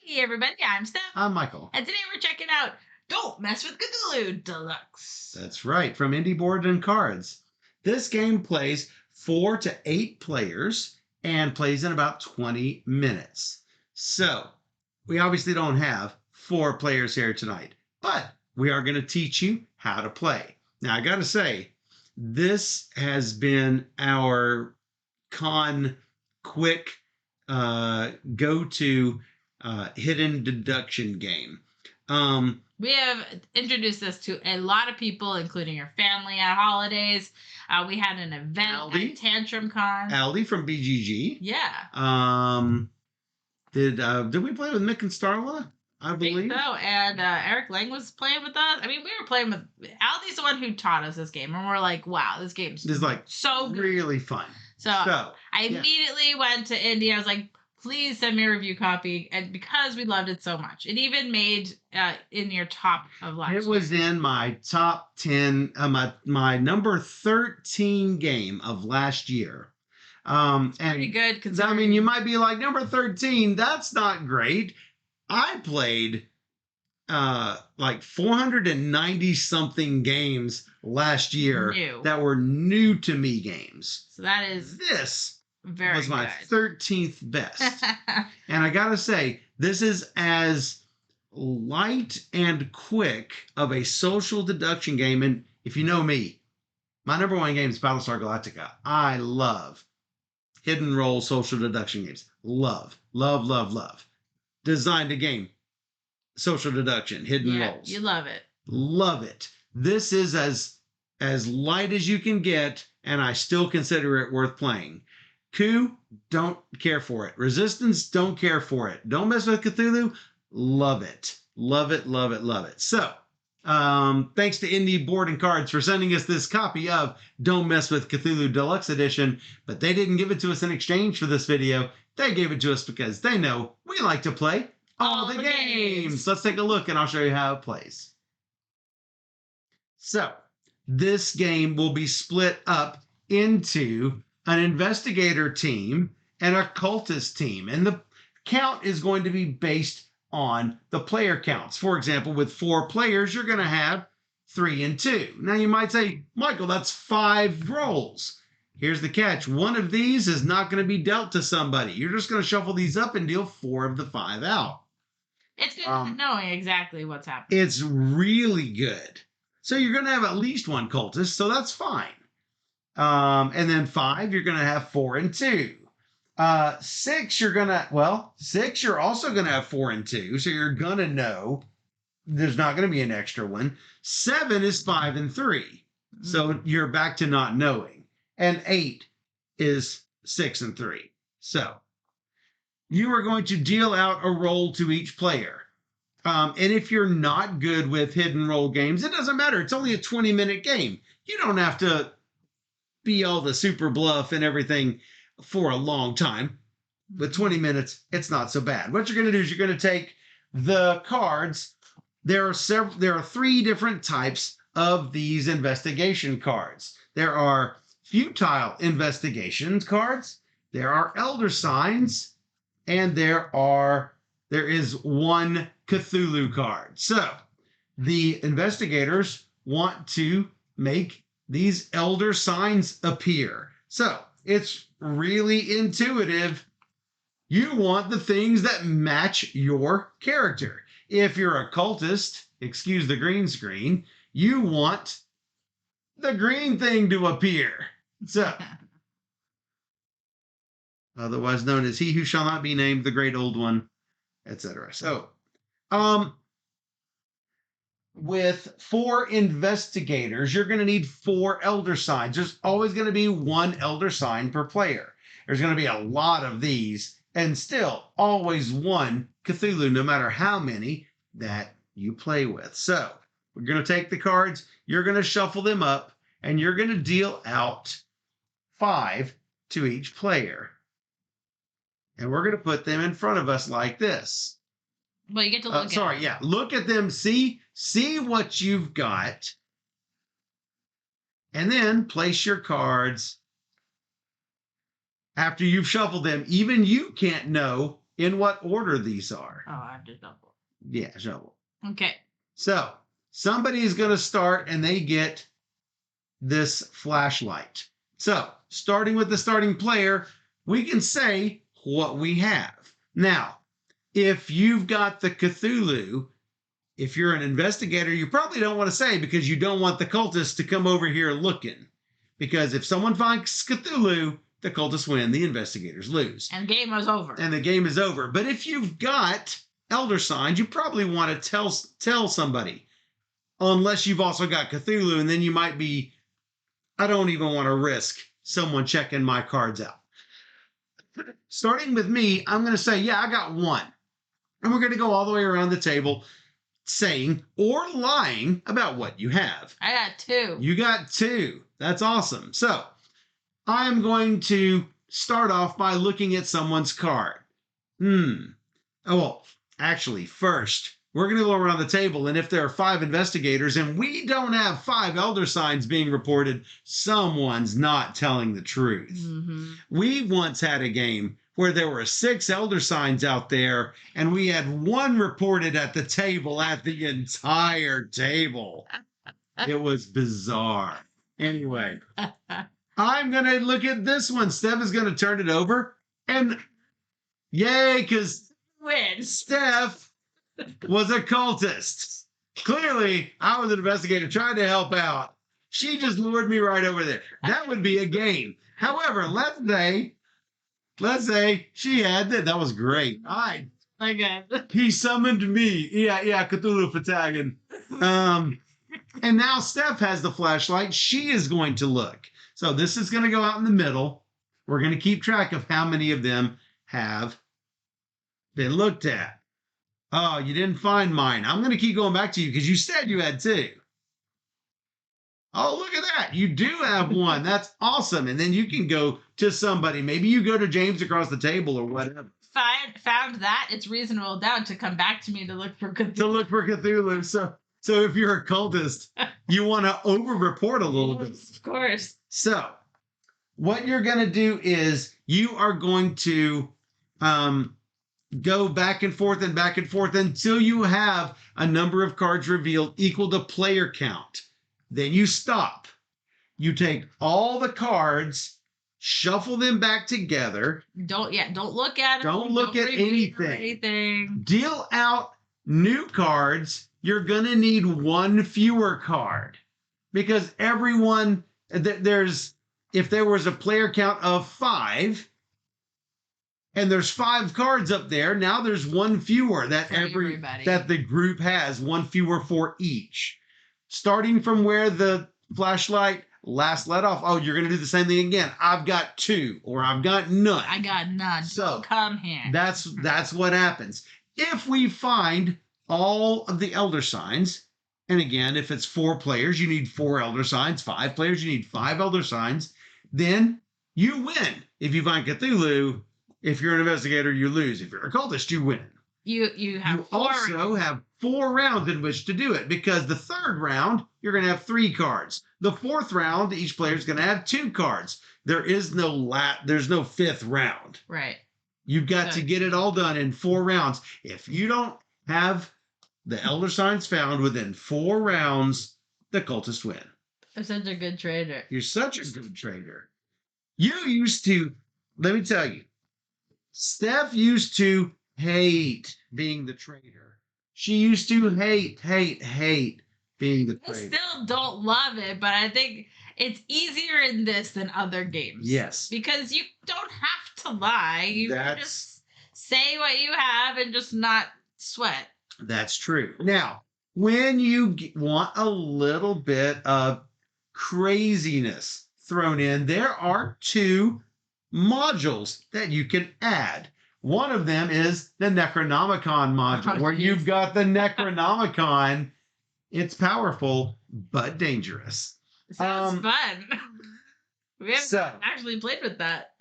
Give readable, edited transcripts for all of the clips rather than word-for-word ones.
Hey everybody, I'm Steph. I'm Michael. And today we're checking out Don't Mess with Cthulhu Deluxe. That's right, from Indie Board and Cards. This game plays 4 to 8 players and plays in about 20 minutes. So, we obviously don't have 4 players here tonight, but we are going to teach you how to play. Now, I got to say, this has been our quick go-to hidden deduction game. We have introduced this to a lot of people, including your family at holidays. We had an event at Tantrum Con. Aldi from BGG. Yeah. Did we play with Mick and Starla? I believe so. And Eric Lang was playing with us. I mean, we were playing with Aldi's the one who taught us this game, and we're like, wow, this game's like so good. Really fun. So I immediately went to India. I was like, please send me a review copy, and because we loved it so much, it even made in your top of last year. It was in my top 10, my number 13 game of last year. And pretty good. I mean, you might be like, number 13, that's not great. I played like 490 something games last year that were new to me games. So that is this very was my good. 13th best. And I gotta say, this is as light and quick of a social deduction game. And if you know me, my number 1 game is Battlestar Galactica. I love hidden role social deduction games. Love. Designed a game. Social deduction, hidden roles. You love it. Love it. This is as light as you can get, and I still consider it worth playing. Coup, don't care for it. Resistance, don't care for it. Don't Mess with Cthulhu, love it. Love it. So, thanks to Indie Board and Cards for sending us this copy of Don't Mess with Cthulhu Deluxe Edition, but they didn't give it to us in exchange for this video. They gave it to us because they know we like to play all the games. Let's take a look and I'll show you how it plays. So, this game will be split up into an investigator team and a cultist team. And the count is going to be based on the player counts. For example, with 4 players, you're going to have 3 and 2. Now, you might say, Michael, that's 5 rolls. Here's the catch. One of these is not going to be dealt to somebody. You're just going to shuffle these up and deal 4 of the 5 out. It's good knowing exactly what's happening. It's really good. So you're going to have at least 1 cultist, so that's fine. And then 5, you're going to have 4 and 2. 6, you're also going to have 4 and 2, so you're going to know there's not going to be an extra one. 7 is 5 and 3, so you're back to not knowing. And 8 is 6 and 3. So you are going to deal out a roll to each player. And if you're not good with hidden roll games, it doesn't matter. It's only a 20-minute game. You don't have to be all the super bluff and everything for a long time. With 20 minutes, it's not so bad. What you're going to do is you're going to take the cards. There are 3 different types of these investigation cards. There are futile investigation cards. There are elder signs. And there is 1 Cthulhu card. So the investigators want to make these elder signs appear. So it's really intuitive. You want the things that match your character. If you're a cultist, excuse the green screen, you want the green thing to appear. So otherwise known as He Who Shall Not Be Named, the Great Old One, etc. So, with 4 investigators, you're going to need 4 elder signs. There's always going to be 1 elder sign per player. There's going to be a lot of these, and still always 1 Cthulhu, no matter how many that you play with. So, we're going to take the cards, you're going to shuffle them up, and you're going to deal out 5 to each player. And we're going to put them in front of us like this. Well, you get to look at them. Look at them. See what you've got. And then place your cards. After you've shuffled them, even you can't know in what order these are. Oh, I have to double. Yeah, shuffle. Okay. So somebody is going to start and they get this flashlight. So starting with the starting player, we can say what we have. Now, if you've got the Cthulhu, if you're an investigator, you probably don't want to say because you don't want the cultists to come over here looking. Because if someone finds Cthulhu, the cultists win, the investigators lose. And the game was over. And the game is over. But if you've got elder signs, you probably want to tell somebody. Unless you've also got Cthulhu, and then you might be, I don't even want to risk someone checking my cards out. Starting with me, I'm going to say, yeah, I got one. And we're going to go all the way around the table saying or lying about what you have. I got 2. You got 2. That's awesome. So I'm going to start off by looking at someone's card. Oh, well, actually, first, we're going to go around the table, and if there are 5 investigators and we don't have 5 elder signs being reported, someone's not telling the truth. Mm-hmm. We once had a game where there were 6 elder signs out there, and we had 1 reported at the table, at the entire table. It was bizarre. Anyway, I'm going to look at this one. Steph is going to turn it over, and yay, because Steph was a cultist. Clearly, I was an investigator trying to help out. She just lured me right over there. That would be a game. However, let's say she had that. That was great. All right. My God. He summoned me. Yeah, Cthulhu Fatagan. And now Steph has the flashlight. She is going to look. So this is going to go out in the middle. We're going to keep track of how many of them have been looked at. Oh, you didn't find mine. I'm going to keep going back to you because you said you had 2. Oh, look at that. You do have 1. That's awesome. And then you can go to somebody. Maybe you go to James across the table or whatever. Found that. It's reasonable doubt to come back to me to look for Cthulhu. To look for Cthulhu. So if you're a cultist, you want to over-report a little bit. Of course. So what you're going to do is you are going to go back and forth until you have a number of cards revealed equal to player count. Then you stop. You take all the cards, shuffle them back together. Don't look at them. Don't look at anything. Deal out new cards. You're going to need 1 fewer card because everyone, if there was a player count of 5, and there's 5 cards up there. Now there's 1 fewer that that the group has, 1 fewer for each. Starting from where the flashlight last let off. Oh, you're going to do the same thing again. I've got 2 or I've got none. I got none. So come here. That's what happens. If we find all of the elder signs, and again, if it's 4 players, you need 4 elder signs. 5 players, you need 5 elder signs. Then you win. If you find Cthulhu, if you're an investigator, you lose. If you're a cultist, you win. You also have 4 rounds in which to do it because the 3rd round, you're going to have 3 cards. The 4th round, each player is going to have 2 cards. There's no 5th round. Right. You've got to get it all done in 4 rounds. If you don't have the elder signs found within 4 rounds, the cultists win. I'm such a good trader. You're such a good trader. You used to, let me tell you, Steph used to hate being the trader. She used to hate being the trader. I still don't love it, but I think it's easier in this than other games. Yes. Because you don't have to lie. You can just say what you have and just not sweat. That's true. Now, when you want a little bit of craziness thrown in, there are 2 modules that you can add. One of them is the Necronomicon module, where you've got the Necronomicon. It's powerful, but dangerous. Sounds fun. We haven't actually played with that.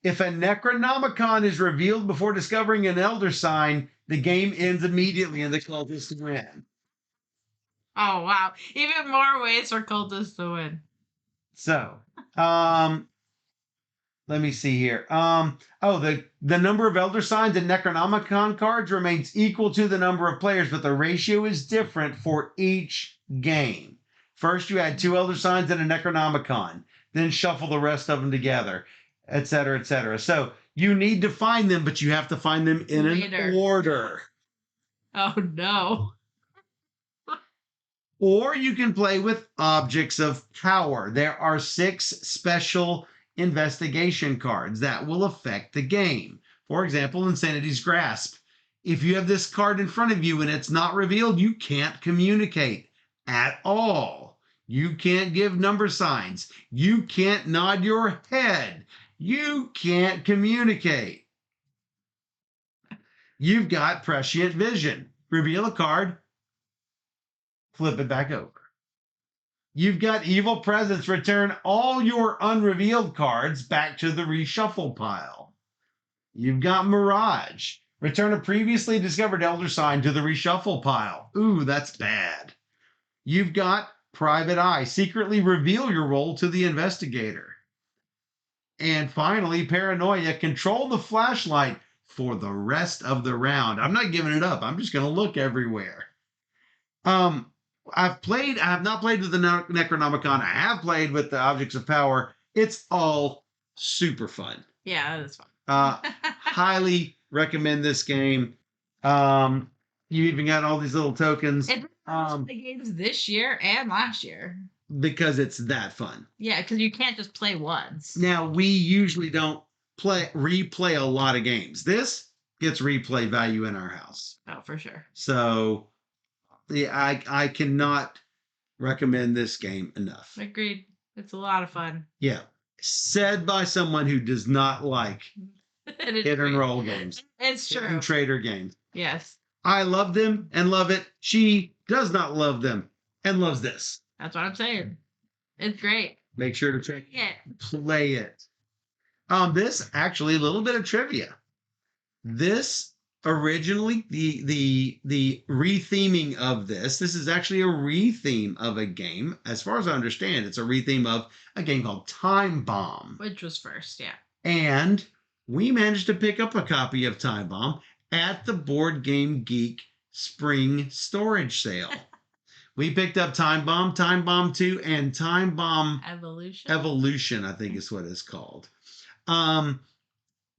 If a Necronomicon is revealed before discovering an elder sign, the game ends immediately and the cultists win. Oh, wow. Even more ways for cultists to win. So, let me see here. The number of Elder Signs and Necronomicon cards remains equal to the number of players, but the ratio is different for each game. First, you add 2 Elder Signs and a Necronomicon, then shuffle the rest of them together, etc., etc. So you need to find them, but you have to find them in an order. Oh no. Or you can play with Objects of Power. There are 6 special investigation cards that will affect the game. For example, Insanity's Grasp. If you have this card in front of you and it's not revealed, you can't communicate at all. You can't give number signs. You can't nod your head. You can't communicate. You've got Prescient Vision. Reveal a card, flip it back over. You've got Evil Presence. Return all your unrevealed cards back to the reshuffle pile. You've got Mirage. Return a previously discovered Elder Sign to the reshuffle pile. Ooh, that's bad. You've got Private Eye. Secretly reveal your role to the investigator. And finally, Paranoia. Control the flashlight for the rest of the round. I'm not giving it up. I'm just going to look everywhere. I have not played with the Necronomicon. I have played with the Objects of Power. It's all super fun. Yeah, that is fun. Highly recommend this game. You even got all these little tokens. It the games this year and last year. Because it's that fun. Yeah, because you can't just play once. Now, we usually don't replay a lot of games. This gets replay value in our house. Oh, for sure. So, yeah, I cannot recommend this game enough. Agreed. It's a lot of fun. Yeah. Said by someone who does not like hit and roll games. It's true. And trader games. Yes. I love them and love it. She does not love them and loves this. That's what I'm saying. It's great. Make sure to check it. Play it. This actually a little bit of trivia. This originally the retheming of this is actually a retheme of a game. As far as I understand, it's a retheme of a game called Time Bomb, which was first, yeah. And we managed to pick up a copy of Time Bomb at the Board Game Geek spring storage sale. We picked up Time Bomb 2, and Time Bomb Evolution, I think is what it's called. Time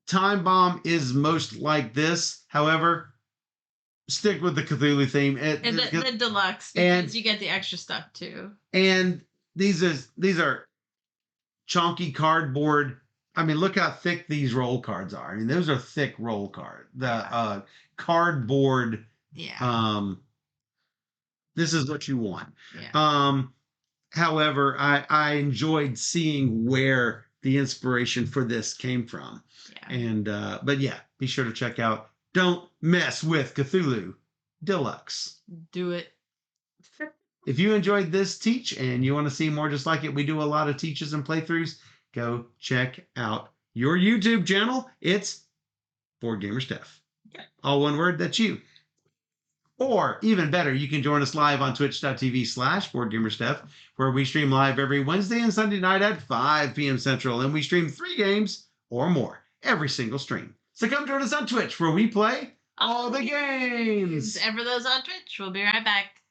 Bomb is most like this. However, stick with the Cthulhu theme. The deluxe, because you get the extra stuff too. And these are chunky cardboard. I mean, look how thick these roll cards are. I mean, those are thick roll cards. The cardboard. Yeah. This is what you want. Yeah. However, I enjoyed seeing where the inspiration for this came from. Yeah. And but yeah, be sure to check out Don't Mess with Cthulhu Deluxe. Do it. If you enjoyed this teach and you want to see more just like it, we do a lot of teaches and playthroughs. Go check out your YouTube channel. It's Board Gamer Steph. Yeah. All one word, that's you. Or even better, you can join us live on twitch.tv/BoardGamerSteph, where we stream live every Wednesday and Sunday night at 5 p.m. Central, and we stream 3 games or more every single stream. So come join us on Twitch, where we play all the games. And for those on Twitch, we'll be right back.